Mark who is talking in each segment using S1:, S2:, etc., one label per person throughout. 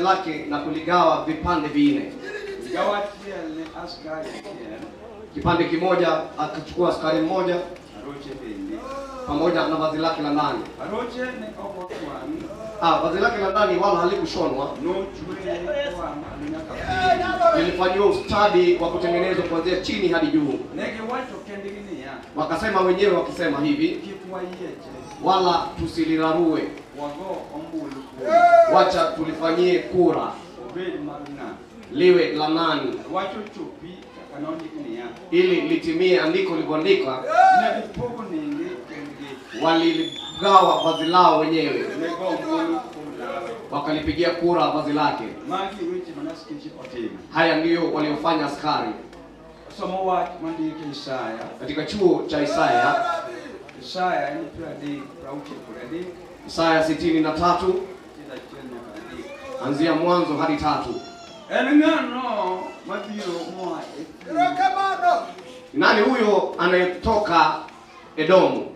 S1: lake na kuligawa vipande vinne. Kipande kimoja akachukua askari mmoja pamoja na vazi lake la ndani. Vazi lake la ndani wala halikushonwa. Lilifanywa ustadi wa kutengenezwa kuanzia chini hadi juu. Wakasema wenyewe wakisema hivi, wala tusilirarue, wacha tulifanyie kura liwe la nani, ili litimie andiko lilivyoandikwa. Waligawa vazi lao wenyewe, wakalipigia kura vazi lake. Haya ndiyo waliofanya askari. Katika chuo cha Isaya, Isaya 63 anzia mwanzo hadi 3. Nani huyo anayetoka Edomu?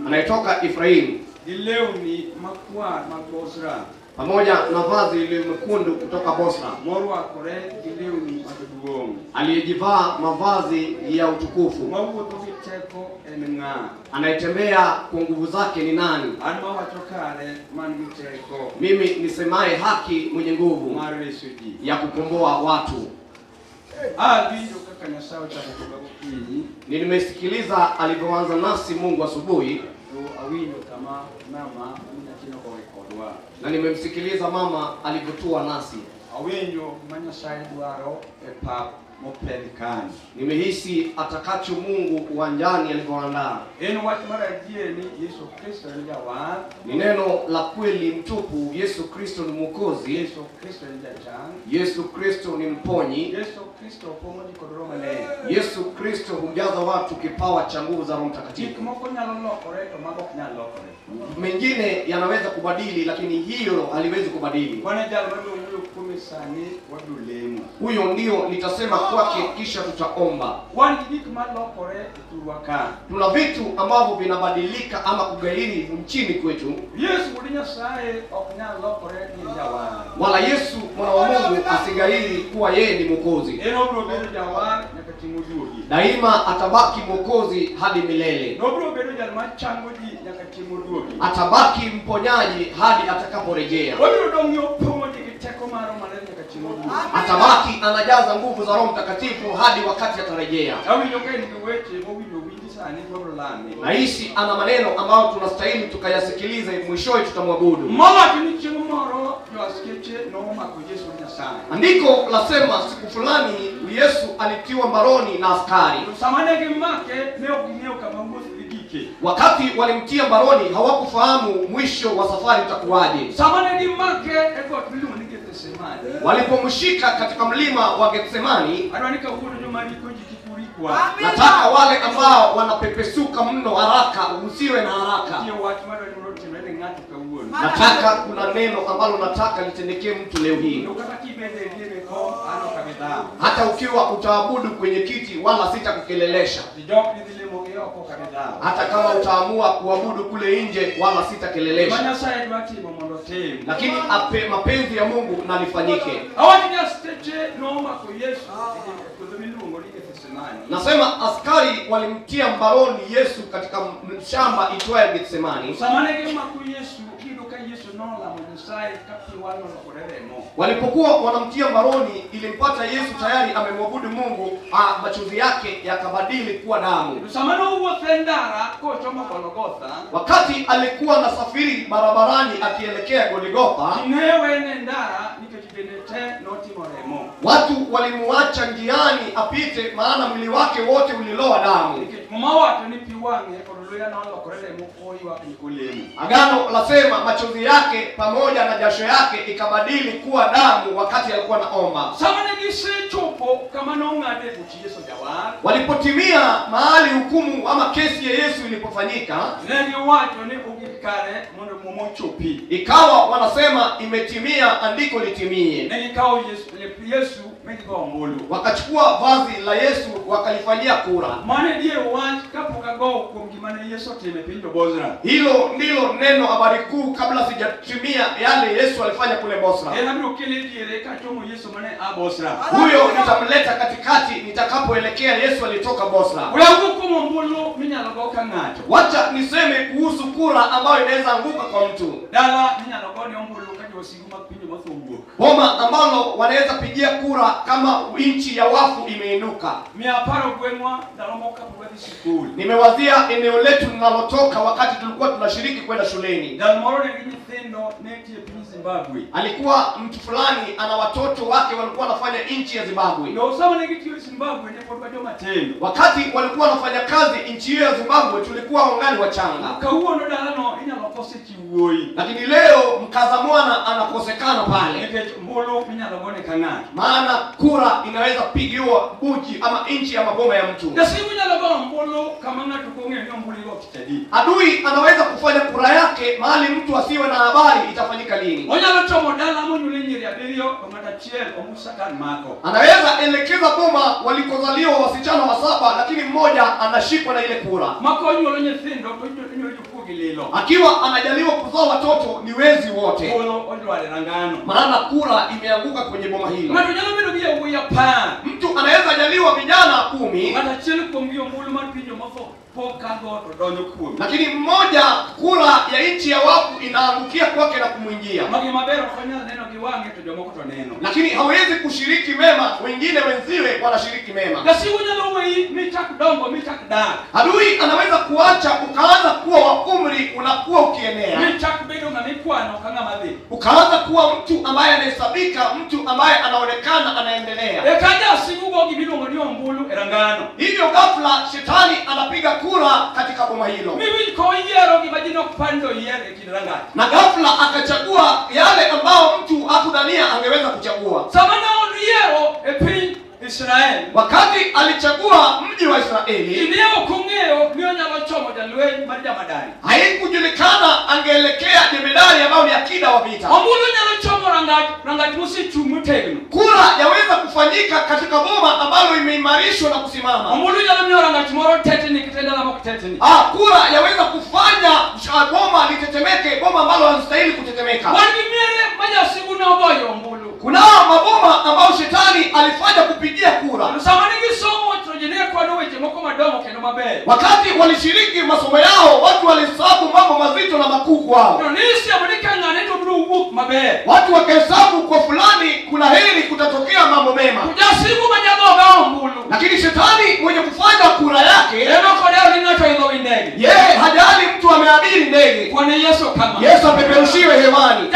S1: Anayetoka Efraim, pamoja na vazi lekundu kutoka Bosra, aliyejivaa mavazi ya utukufu. Anayetembea kwa nguvu zake ni nani? Mimi nisemaye haki, mwenye nguvu ya kukomboa watu. Nimesikiliza alivyoanza nasi Mungu asubuhi, na nimemsikiliza mama alivyotua nasi. Nimehisi atakacho Mungu uwanjani alivyoandaa. Ni neno la kweli mtupu. Yesu Kristo ni Mwokozi. Yesu Kristo ni mponyi. Yesu Kristo hujaza watu kipawa cha nguvu za Roho Mtakatifu. Mengine yanaweza kubadili, lakini hilo haliwezi kubadili. Huyo ndio nitasema kwake, kisha tutaomba. Tuna vitu ambavyo vinabadilika ama kugairi nchini kwetu. Wala Yesu mwana wa Mungu asigairi kuwa yeye ni Mwokozi. Daima atabaki Mwokozi hadi milele. Atabaki mponyaji hadi atakaporejea. Atabaki anajaza nguvu za Roho Mtakatifu hadi wakati atarejea. Naishi ana maneno ambayo tunastahili tukayasikilize, mwishowe tutamwabudu. Andiko lasema siku fulani Yesu alitiwa mbaroni na askari. Wakati walimtia mbaroni hawakufahamu mwisho wa safari utakuwaje. Walipomshika katika mlima wa Getsemani, nataka wale ambao wanapepesuka mno haraka, usiwe na haraka. Nataka kuna neno ambalo nataka litendekee mtu leo hii. Hata ukiwa utaabudu kwenye kiti, wala sitakukelelesha. Hata kama utaamua kuabudu kule nje, wala sitakelelesha. Lakini mapenzi ya Mungu na lifanyike. Nasema askari walimtia mbaroni Yesu katika shamba itwaye Getsemani. Walipokuwa wanamtia mbaroni, ilimpata Yesu tayari amemwabudu Mungu, machozi yake yakabadili kuwa damu. Wakati alikuwa anasafiri barabarani akielekea Golgotha, watu walimuacha njiani apite, maana mwili wake wote uliloa damu. Agano lasema machozi yake pamoja na jasho yake ikabadili kuwa damu wakati alikuwa naomba. Walipotimia mahali hukumu ama kesi ya Yesu ilipofanyika, ikawa wanasema imetimia, andiko litimie. Yesu wakachukua vazi la Yesu wakalifanyia kura. Hilo ndilo neno habari kuu kabla sijatimia yale Yesu alifanya kule Bosra. Huyo nitamleta katikati nitakapoelekea Yesu alitoka Bosra. Wacha niseme kuhusu kura ambayo inaweza anguka kwa mtu. Boma ambalo wanaweza pigia kura kama nchi ya wafu imeinuka. Nimewazia eneo letu linalotoka wakati tulikuwa tunashiriki kwenda shuleni. Alikuwa mtu fulani ana watoto wake walikuwa wanafanya nchi ya Zimbabwe. Wakati walikuwa wanafanya kazi nchi ya Zimbabwe tulikuwa wangali wachanga. Lakini leo mkaza mwana anakosekana pale. Maana kura inaweza pigiwa buji ama nchi ya maboma ya mtu. Adui anaweza kufanya kura yake mahali mtu asiwe na habari itafanyika lini. Anaweza elekeza boma walikozaliwa wasichana wa 7 lakini mmoja anashikwa na ile kura. Akiwa anajaliwa kuzaa watoto ni wezi wote. Maana kura imeanguka kwenye boma hilo. Mtu anaweza jaliwa vijana 10. Lakini mmoja kura ya nchi ya wafu inaangukia kwake na kumwingia. Lakini hawezi kushiriki mema, wengine wenziwe wanashiriki mema. Adui anaweza kuacha ukaanza kuwa wa umri unakuwa ukienea. Ukaanza kuwa mtu ambaye anahesabika, mtu ambaye anaonekana anaendelea. Hivyo ghafla shetani anapiga kura katika boma hilo. Na ghafla akachagua yale ambao mtu hakudhania angeweza kuchagua. Israeli. Wakati alichagua mji wa Israeli, haikujulikana angeelekea jemedari ambao ni akida wa vita. Kura yaweza kufanyika katika boma ambalo imeimarishwa na kusimama. Kura yaweza kufanya boma litetemeke, boma ambalo halistahili kutetemeka. Kuna maboma ambao shetani alifanya kupigia kura. Wakati walishiriki masomo yao, watu walihesabu mambo mazito na makuu kwao. Watu wakahesabu kwa fulani kuna heri kutatokea mambo mema. Lakini shetani mwenye kufanya kura yake, yeye hajali mtu ameabiri ndege. Yesu apeperushiwe hewani.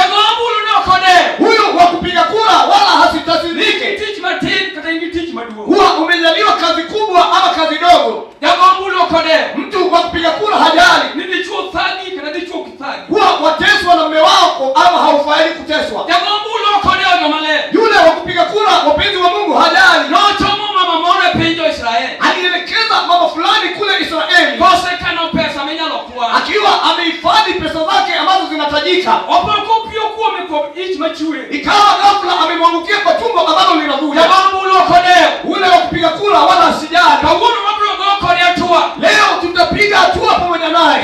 S1: Huyu wa kupiga kura wala hasitasirike. Huwa umejaliwa kazi kubwa ama kazi dogo. Mtu wa kupiga kura hajali. Huwa wateswa na mume wako ama haufaili kuteswa. Yule wa kupiga kura wapenzi wa Mungu hajali. Alielekeza mama fulani kule Israeli, akiwa amehifadhi pesa zake ambazo zinatajika. Ikawa ghafla amemwangukia kwa tumbo ambalo linavuja. Ule wa kupiga kura wala asijali. Leo tutapiga hatua pamoja naye.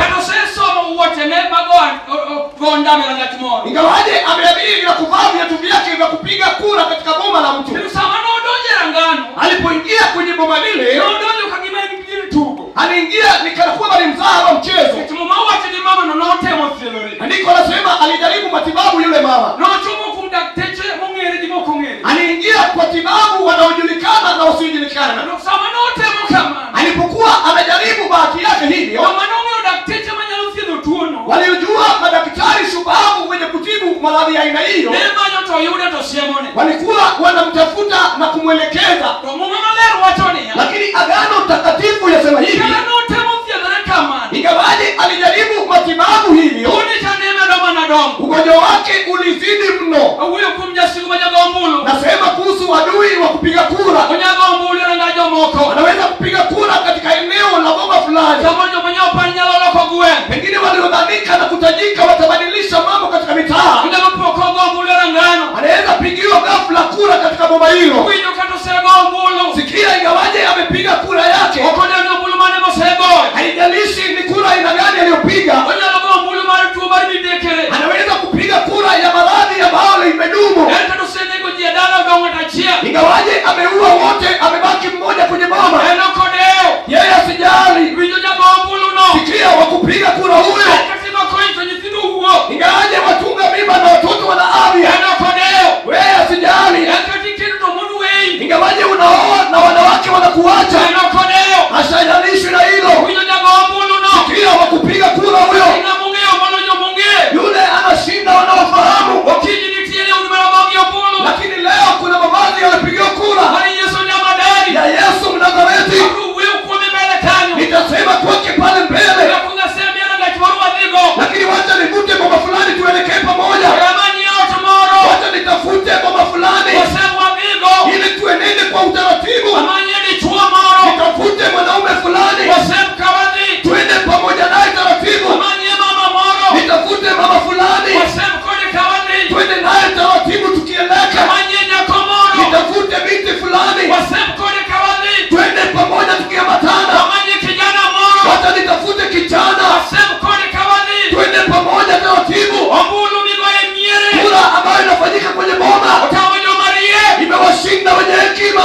S1: Ingawaje ameabiri na kuvaa viatu vyake vya kupiga kura katika boma la mtu. Alipoingia kwenye boma lile, aliingia nikana kwamba ni mzaha wa mchezo. Andiko nasema alijaribu matibabu yule mama. Aliingia kwa tibabu wanaojulikana na wasiojulikana. Alipokuwa amejaribu bahati yake hivyo, waliojua madaktari shupavu wenye kutibu maradhi ya aina hiyo walikuwa wanamtafuta na kumwelekeza. Lakini agano takatifu yasema hivi, ingawaje alijaribu matibabu hivyo, ugonjwa wake ulizidi mno. Nasema kuhusu adui wa kupiga kura. Anaweza kupiga kura katika eneo la boma fulani. Pengine waliodhanika na kutajika watabadilisha mambo katika mitaa. Anaweza pigiwa ghafla kura katika boma hilo.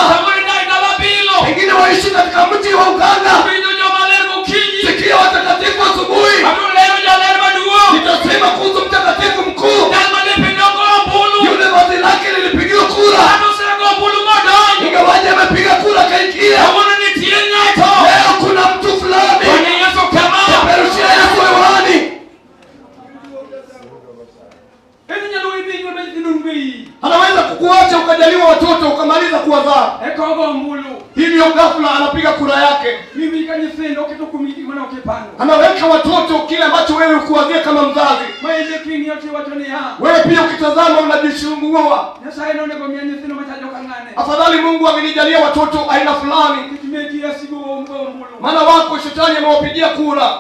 S1: mzima. Pengine waishi katika mji wa Uganda. Sikia watakatifu asubuhi. Nitasema kuhusu mtakatifu mkuu. Yule vazi lake lilipigiwa kura. Ingawaje amepiga kura kaingia. Leo kuna mtu fulani peperushia Yesu hewani. Anaweza kukuacha ukajaliwa watoto ukamaliza kuwazaa. Hivyo ghafla anapiga kura yake. Anaweka watoto kile ambacho wewe ukuwazia kama mzazi. Wewe pia ukitazama unajishungua. Afadhali Mungu amenijalia watoto aina fulani. Maana wako shetani amewapigia kura.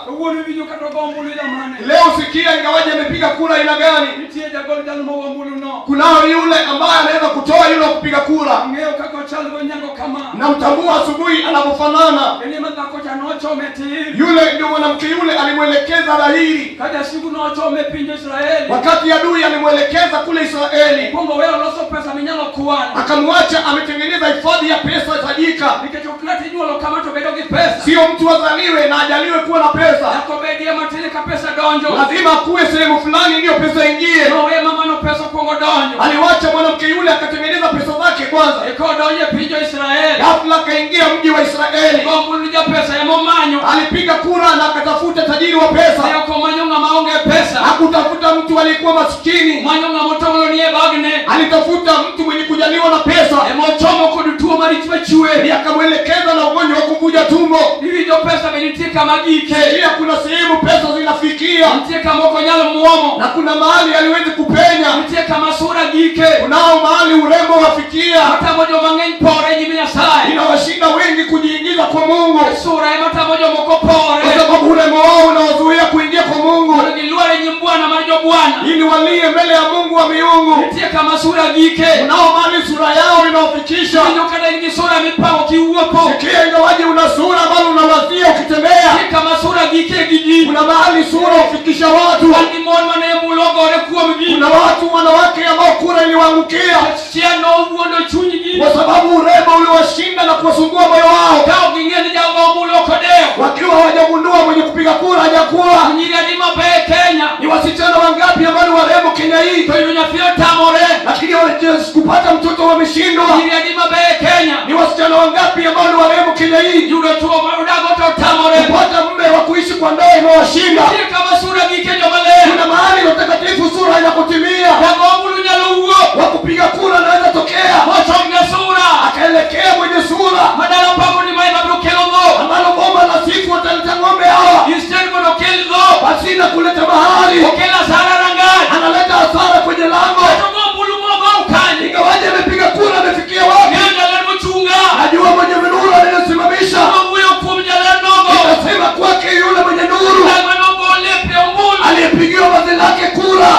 S1: Leo sikia ingawaje amepiga kura aina gani. Kunao yule ambaye anaweza kutoa yule kupiga kura. Na mtambua asubuhi anapofanana. Yule ndio mwanamke yule alimwelekeza dhahiri. Wakati adui alimwelekeza kule Israeli. Akamwacha ametengeneza hifadhi ya pesa tajika. Sio mtu azaliwe na ajaliwe kuwa na pesa. Lazima kuwe sehemu fulani ndio pesa ingie. Aliwacha mwanamke yule akatengeneza pesa zake kwanza. Ghafla kaingia mji wa Israeli. Alipiga kura na akatafuta tajiri wa pesa. Hakutafuta mtu aliyekuwa maskini. Alitafuta mtu mwenye kujaliwa na pesa. Akamwelekeza na ugonjwa wa kuvuja tumbo. Pia kuna sehemu pesa zinafikia. Na kuna mahali aliwezi kupenya. Kunao mahali urembo wafikia. Inawashinda wengi kujiingiza kwa Mungu. Kwa sababu urembo wao unawazuia kuingia kwa Mungu. Ili walie mbele ya Mungu wa miungu. Kunao mahali sura yao inawafikisha. Sikia ingawaje una sura ambalo unawazia ukitembea. Kuna mahali sura ufikisha watu. Kuna watu wanawake ambao kura iliwaangukia. Kwa sababu urembo uliwashinda na kuwasumbua moyo wao. Wakiwa hawajagundua mwenye kupiga kura hajakuwa. Ni wasichana wangapi ambao ni warembo Kenya hii. Lakini kupata mtoto wameshindwa. Ni wasichana wangapi ambao ni warembo Kenya hii. Kupata mume wa kuishi kwa ndoa imewashinda. Kuna mahali watakatifu sura inapotimia. Wakupiga kura naweza tokea. Akaelekea mwenye sura. Ambalo bomba la sifu wataleta ng'ombe hawa. Basina kuleta mahali. Analeta hasara kwenye lango. Ingawaje amepiga kura amefikia wapi. Najua mwenye nuru aliyosimamisha. Nitasema kwake yule mwenye nuru aliyepigiwa vazi lake kura.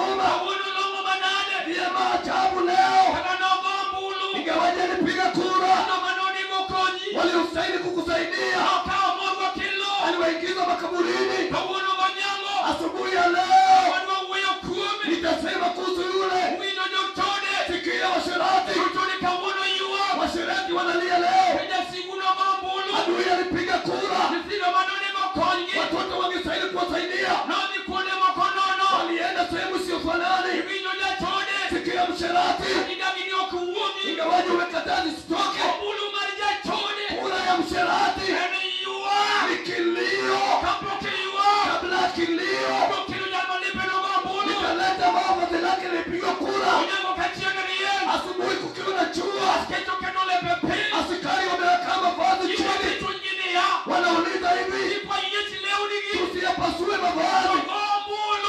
S1: boma. Ndiye maajabu leo. Ingawaje alipiga kura, waliostahili kukusaidia aliwaingiza makaburini. Asubuhi ya leo nitasema kuhusu yule. Sikia washerati. Washerati wanalia leo. Adui alipiga kura, watoto wangestahili kuwasaidia, walienda sehemu isiyofanani. Sikia msherati. Ingawaje umekataa zisitoke, kura ya msherati ni kilio. Kabla kilio nitaleta mavazi lake lipigwa kura. Asubuhi kukiwa na jua, askari wameweka mavazi chini, wanauliza hivi, tusiyapasue mavazi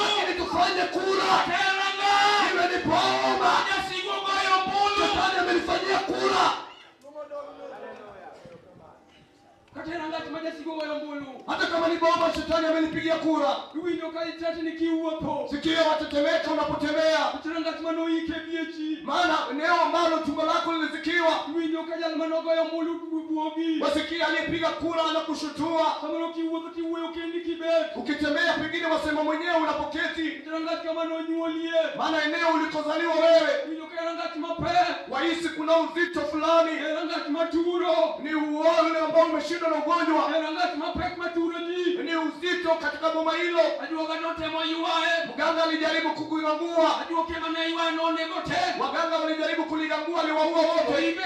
S1: lakini tufanye kura. Iwe ni boma Shetani amelifanyia kura. Hata kama ni boma Shetani amelipigia kura. Sikia watetemeka unapotembea, maana eneo ambalo tumbo lako lilizikiwa. Wasikia aliyepiga kura anakushutua. Ukitembea pengine wasema mwenyewe unapoketi, maana eneo ulikozaliwa wewe wahisi kuna uzito fulani. Ni uone ambao umeshindwa na ugonjwa, ni uzito katika boma hilo. Mganga alijaribu kugangua, waganga walijaribu kuligangua, aliwaua wote.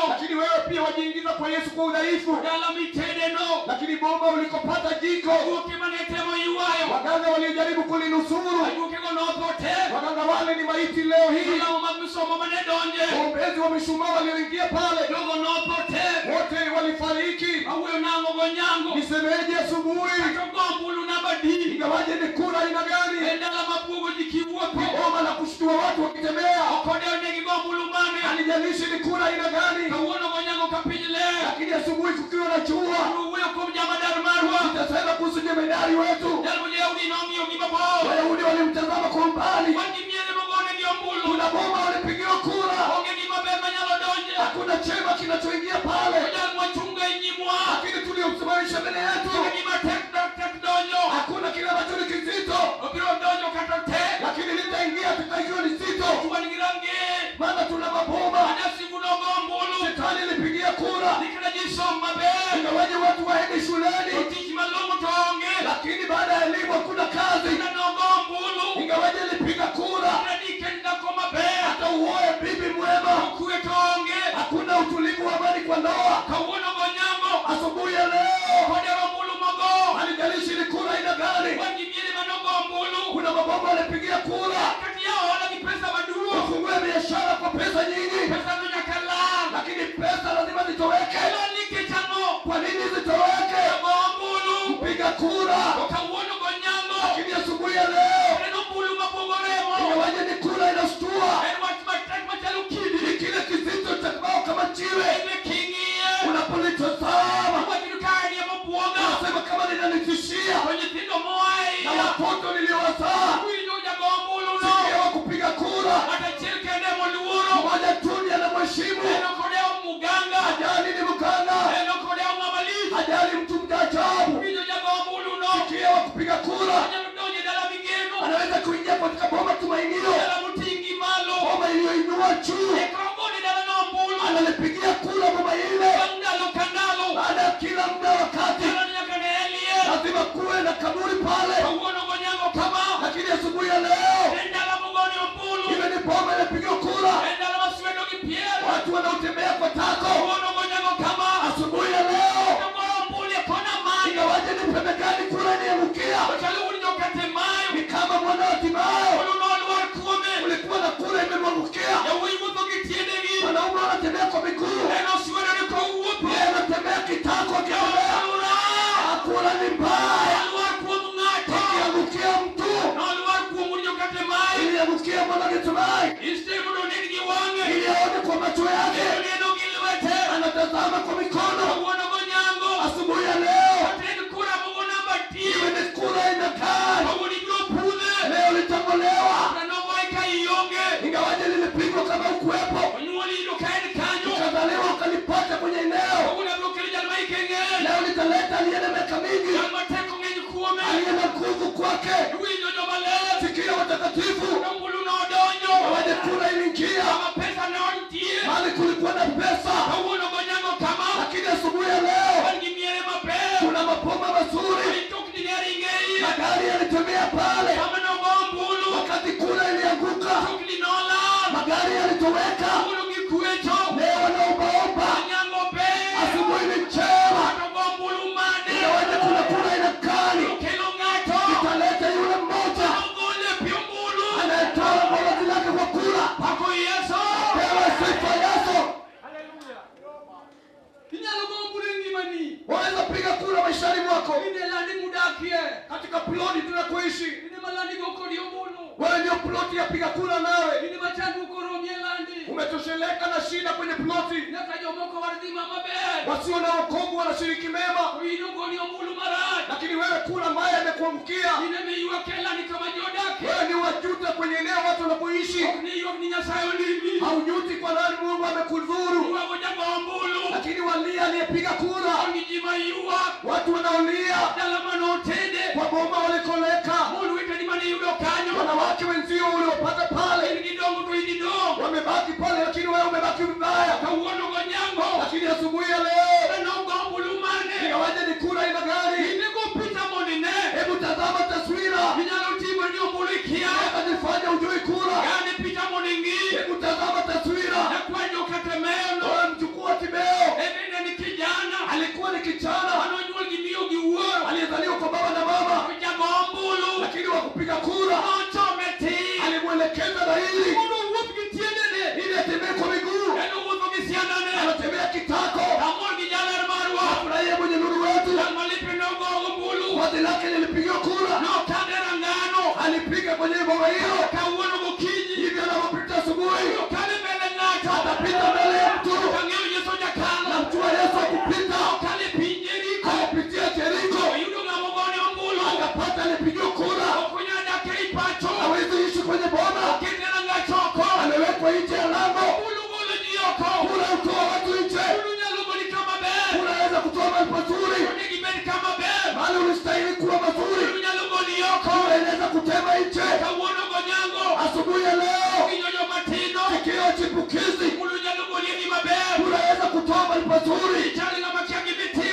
S1: Lakini wewe pia wajiingiza kwa Yesu kwa udhaifu. Lakini boma ulikopata jiko, waganga walijaribu kulinusuru. Waganga wale ni maiti leo hii. Waombezi wa mishumaa walioingia pale wote walifariki. Nisemeje asubuhi? Ingawaje ni kura aina gani? Boma la kushtua watu wakitembea. Alijalishi ni kura aina gani? Lakini asubuhi kukiwa na jua, nitasema kuhusu jemedari wetu. Wayahudi walimtazama kwa mbali. Kuna boma walipigiwa kura, hakuna chema kinachoingia pale. Lakini tuliomsimamisha mbele yetu, hakuna kile ambacho ni kizito, lakini litaingia tutaikiwa ni zito, maana tuna maboma. Shetani lipigia kura. Ingawaje watu waende shuleni, lakini baada ya elimu hakuna kazi. Ingawaje lipiga kura, hata uoe bibi mwema, hakuna utulivu wa amani kwa ndoa. Asubuhi ya leo alijalishi ni kura aina gani. Kuna maboma walipigia kura, ufungue biashara kwa pesa nyingi, lakini pesa lazima zitoweke. Kwa nini zitoweke? Mpiga kura. Lakini asubuhi ya leo ingawaje ni kura inashtua, ni kile kizito cha kibao kama jiwe. Unapolitazama unasema kama linanitishia, na watoto niliowazaa. Sikia wa kupiga kura, mmoja tu ndiye anamheshimu. Ajali ni mganga, ajali mtu mtajabu. Sikia wa kupiga kura anaweza kuingia katika boma tumainio, boma iliyoinua juu, analipigia kura boma ile. Baada ya kila muda wakati lazima kuwe na kaburi pale. Lakini asubuhi ya leo iwe ni boma inapiga kura, watu wanaotembea kwa tako. Asubuhi ya leo ingawaje ni pembe gani kura inaangukia, ni kama mwana wa Timayo. Ulikuwa na kura imemwangukia. Wanaume wanatembea kwa miguu, anatembea kitako akitembea. Kura ni mbaya, ikiangukia mtu, iliangukia mwana wa Timayo ili aone kwa macho yake, anatazama kwa mikono. Asubuhi ya leo iwe ni kura inakaa leo liling'olewa, ingawaje lilipigwa kama ukuwepo, ukazaliwa ukalipata kwenye eneo. Leo litaleta aliye na miaka mingi, aliye na nguvu kwake. Sikia watakatifu, ingawaje kura iliingia mahali kulikuwa na pesa, lakini asubuhi ya leo kuna mapoma mazuri. Magari yalitembea pale wakati kura ilianguka, magari yalitoweka. Leo wanaombaomba asubuhi ni chema, ingawaje kuna kura inakali, italeta yule mmoja anayetoa bolozi lake kwa kura. Pewe sifa Yesu. Waweza piga kura maishani mwako, katika ploti tunakoishi. Wewe ndio ploti ya piga kura, nawe umetosheleka na shida kwenye ploti. Wasio na wokovu wanashiriki mema, lakini wewe kura mbaya imekuangukia. Wewe ni wajuta kwenye eneo watu wanapoishi, haujuti kwa nani Mungu amekudhuru, lakini walia aliyepiga kura. Watu wanaolia kwa boma walikoleka, wanawake wenzio uliopata pale wamebaki pale, lakini wewe umebaki vibaya. Lakini asubuhi ya leo, ingawaje ni kura ina gani, hebu tazama taswira, akajifanya ujui kura. Hebu tazama taswira, mchukua Tibeo, alikuwa ni kijana aliyezaliwa kwa baba na mama, lakini wakupiga kura alimwelekeza na hili ili atembee kwa miguu, anatembea kitako. Afurahia mwenye nuru wetu, wazi lake lilipigiwa kura, alipiga kwenye boma hilo. Hivyo anapopita asubuhi, atapita mbele ya mtu na mtu wa Yesu akupita, alipitia Jeriko, akapata alipigiwa kura. Hawezi ishi kwenye boma, amewekwa nje ya lango. Kura utoa watu nje, kura aweza kutoa mahali pazuri, mahali unastahili kuwa mazuri, kura inaweza kutema nje. Asubuhi ya leo, sikio chipukizi, kura aweza kutoa mahali pazuri,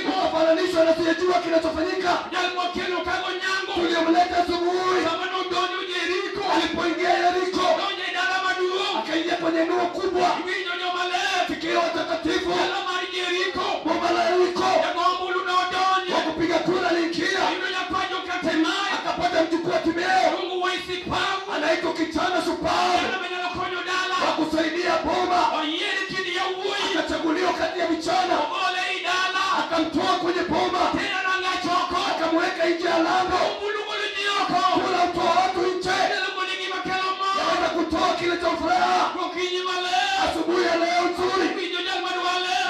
S1: ukafananishwa na siyejua kinachofanyika. Tuliomleta asubuhi, alipoingia Yeriko, akaingia kwenye eneo kubwa. Sikio watakatifu, boma la Yeriko, wakupiga kura aliingia, akapata mjukuu wa Tibeo anaitwa kijana shupavu wa kusaidia boma. Akachaguliwa kati ya vijana, akamtoa kwenye boma, akamweka nje ya lango. Kura utoa watu nje, yaweza kutoa kile cha furaha. Asubuhi ya leo nzuri,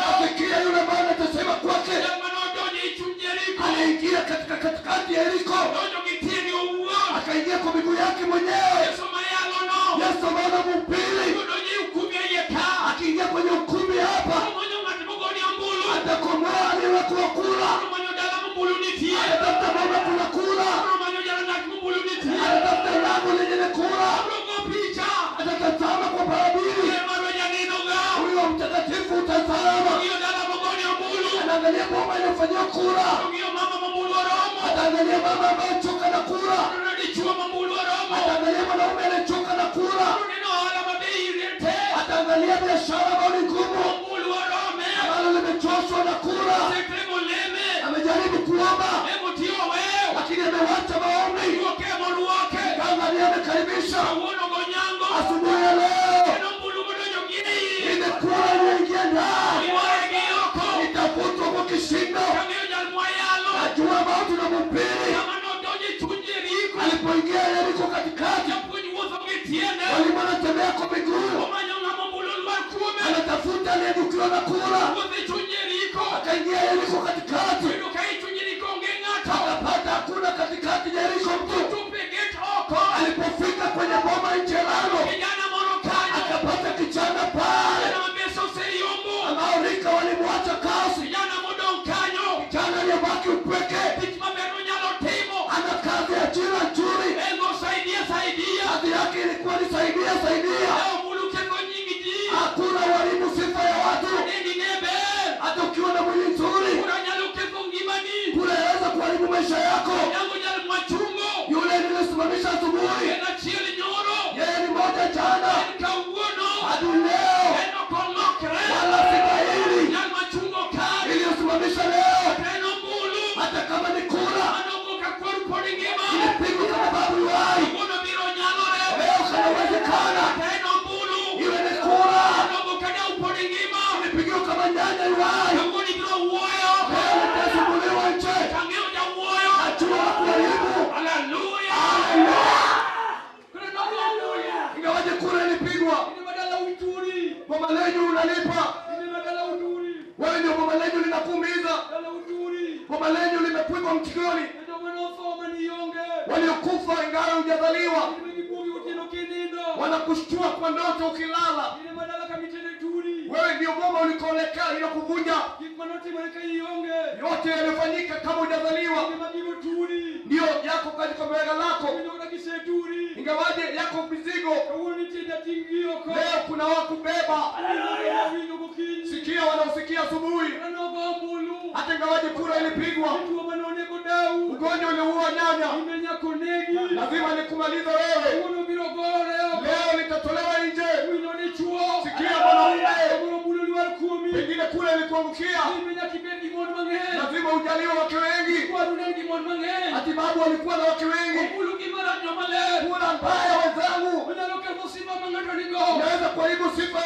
S1: nafikia yule bwana atasema kwake, aliingia katikati ya Yeriko, akaingia kwa miguu yake mwenyewe. Yesu mwana mpili akiingia kwenye ukumbi hapa, atakomoa aliyekuwa kula, atatafuta baba kuna kula, atatafuta lango lenye kula, atatazama kwa barabiri. Huyo mtakatifu utazama, anaangalia boma inafanyia kura, ataangalia mama ambaye choka na kura, ataangalia mwanaume anayechoka na kura, ataangalia biashara ambayo ni ngumu, ambalo limechoshwa na kura. Amejaribu kuomba, lakini amewacha maombi, kaangalia amekaribisha. Asubuhi ya leo, ile kura iliyoingia ndani itafutwa kwa kishindo. Najua ambao tunamhubiri alipoingia Yeriko katikati, walikuwa wanatembea kwa miguu, anatafuta aliyedukiwa na kura, akaingia Yeriko katikati, akapata hakuna katikati ya Yeriko mtu. Alipofika kwenye kwenye boma Njelalo, akapata kijana pale ambao rika walimwacha kasi. Kijana aliyebaki upweke, ana kazi ya jina nzuri, kazi yake ilikuwa ni saidia. Hakuna walimu sifa ya watu. Hata ukiwa na mwili nzuri kunaweza kuharibu maisha yako. Yule nilisimamisha asubuhi, yeye ni moja jana hadi leo, wala sitahili iliyosimamisha leo. Hata kama ni kura ilipigwa kwa sababu yuai leo, kanawezekana iwe ni kura ilipigwa kama nyanya yuai leo, nitasumbuliwa nje. Najua kuharibu. Ingawaje kura ilipigwa, boma lenyu unalipa. Wewe ndio boma lenyu linakuumiza. Boma lenyu limepigwa mtikoni. Waliokufa ingawa hujazaliwa wanakushtua kwa ndoto ukilala. Wewe ndio boma ulikoelekea inakuvunja. Yote yaliyofanyika kama hujazaliwa ndio yako katika bega lako. Ingawaje yako mzigo, leo kuna wakubeba. Sikia wanaosikia asubuhi. Hata ingawaje kura ilipigwa, ugonjwa ulioua nyanya lazima nikumaliza wewe. Leo nitatolewa nje. Sikia mwanaume, pengine kura ilikuangukia, lazima ujaliwa wake wengi. Atibabu walikuwa na wake wengi. Kura mbaya wenzangu inaweza kuharibu sifa